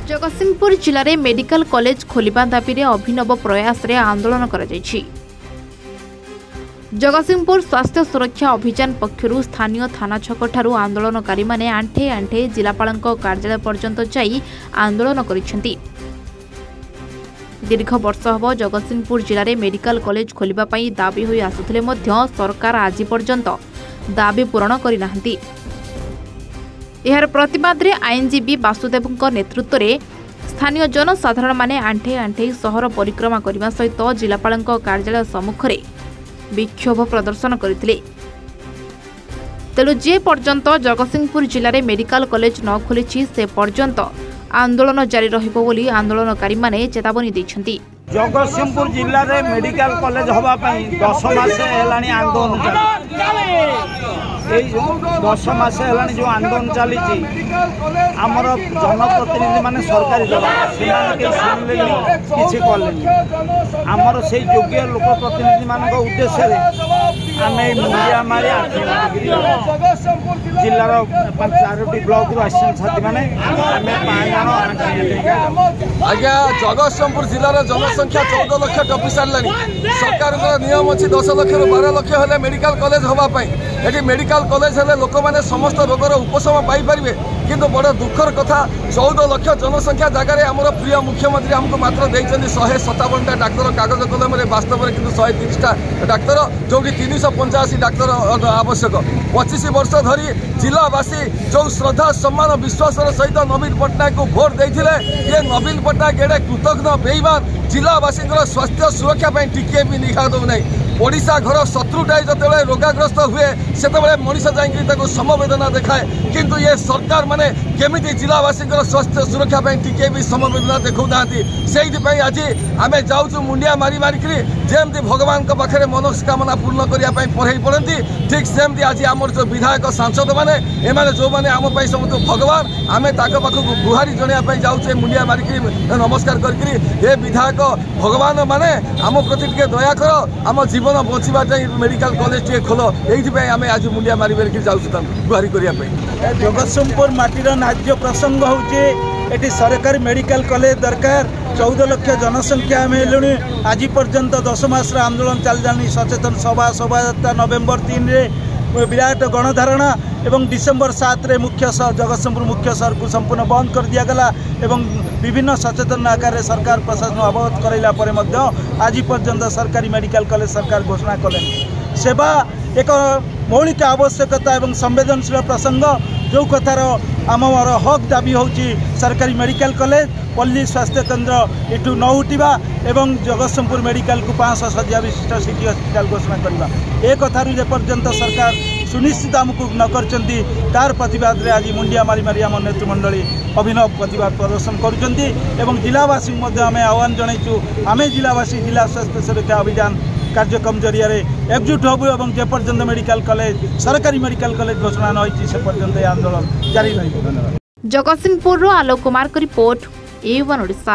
जगतसिंहपुर जिले में medical college खोलिबा दाबी रे अभिनव प्रयास रे आंदोलन करा जायछि। जगतसिंहपुर स्वास्थ्य सुरक्षा अभियान पक्षरु स्थानीय थाना छक ठारू आंदोलनकारी माने आंठे आंठे जिलापालक कार्यालय पर्यंत जाई आंदोलन करिसेंती। दीर्घ वर्ष हब जगतसिंहपुर जिले में मेडिकल कॉलेज खोलिबा पई दाबी होई आसुथिले मध्य सरकार आज पर्यंत दाबी पूरण करि नाहंती। यार प्रतिवाद रे आईनजीवी वासुदेव नेतृत्व में स्थानीय जनसाधारण माने आंठे आंठे सहर परिक्रमा करने सहित जिलापाल कार्यालय सम्मुखें विक्षोभ प्रदर्शन करते। तेणु जे पर्यंत जगतसिंहपुर जिले में मेडिकल कॉलेज न खोली से पर्यंत आंदोलन जारी रहिबो बोली आंदोलनकारी माने चेतावनी दैछंती। जगतसिंहपुर जिले में मेडिकल कॉलेज होगा 10 मास हेलानी आंदोलन 10 मास हेलानी जो आंदोलन चली आमर जनप्रतिनिधि माने सरकारी किसी कले आमर से योग्य लोक प्रतिनिधि मान उद्देश्य आम मुंडिया मारी जिलार 4टी ब्लॉक रु छात्री मैंने आज्ञा जगतसिंहपुर जिलार जनसंख्या 14 लाख टपी सारे सरकार नियम अच्छी 10 लाख रु 12 लाख हेले मेडिकल कॉलेज होगापी ये मेडिकल कॉलेज हेले लोक मैंने समस्त रोगर उपशम पाइपर किंतु बड़ दुखर कथा 14 लाख जनसंख्या जगार आम प्रिय मुख्यमंत्री आमको मात्र देते 157टा डाक्तर कागज कलम वास्तव में किंतु 130टा डाक्तर जो कि 385 डाक्तर आवश्यक 25 वर्ष धरी जिलावासी जो श्रद्धा सम्मान विश्वास सहित नवीन पट्टनायक को भोट देते ये नवीन पट्टनायक एडे कृतज्ञ बेईमान जिलावासी स्वास्थ्य सुरक्षा टिके भी निघा दौना ओडिशा घर शत्रुटाई जो रोगाग्रस्त हुए से मनीष जाकि समवेदना देखाए किंतु ये सरकार माने केमिति जिलावासी स्वास्थ्य सुरक्षा टिके भी समवेदना देखा से आज आम जाऊँ मुंडिया मारी मारिक जमती भगवान पाखे मनोकामना पूर्ण करने पढ़ई पड़ती ठीक सेमती आज आम जो विधायक सांसद मैंने एमाने जो मैंने आम समस्त भगवान आम पाखक गुहारी जनाई जाऊे मुंडिया मारिक नमस्कार कर विधायक भगवान माने आम प्रति टे दया कर आम जीवन बचा मेडिकल कॉलेज टे खोल ये आम आज मुंडिया मारी मारिक जाऊँ गुहारी करने। जगतसिंहपुर माटीर न्याय प्रसंग होती सरकारी मेडिकल कॉलेज दरकार 14 लाख जनसंख्या आम हेलुणी आज पर्यंत 10 मास आंदोलन चल जानी सचेतन सभा शोभायात्रा नवेम्बर 3 रे विराट गणधारणा एवं डिसेम्बर 7 रे मुख्य जगतसिंहपुर मुख्य सहर को संपूर्ण बंद कर दिगला एवं विभिन्न सचेतन आकार सरकार प्रशासन अवगत कराइला परे मध्य आज पर्यंत सरकारी मेडिकल कॉलेज सरकार घोषणा कले सेवा एक मौलिक आवश्यकता एवं संवेदनशील प्रसंग जो कथार आमर हक दाबी होची सरकारी मेडिकल कॉलेज पल्ली स्वास्थ्य केन्द्र इठू न उठा एवं जगतसिंहपुर मेडिकल को 500 शଯ୍ୟା विशिष्ट सिटी हॉस्पिटल घोषणा करवा ए कथारू जे पर्यंत सरकार सुनिश्चित आमको न करचंती तार प्रतिवाद रे आज मुंडिया मारी मारी आम नेतृमंडली अभिनव प्रतिवाद प्रदर्शन करुचंती एवं जिलावासी आम आह्वान जनइचु आम जिलावासी जिला स्वास्थ्य सुरक्षा अभियान कार्यक्रम जरिया एकजुट हबु एवं जे पर्यंत मेडिकल कॉलेज सरकारी मेडिकल कॉलेज घोषणा न होइछि से पर्यंत आंदोलन जारी रहिबो। जगतसिंहपुर आलोक कुमार को रिपोर्ट A1 ओडिशा।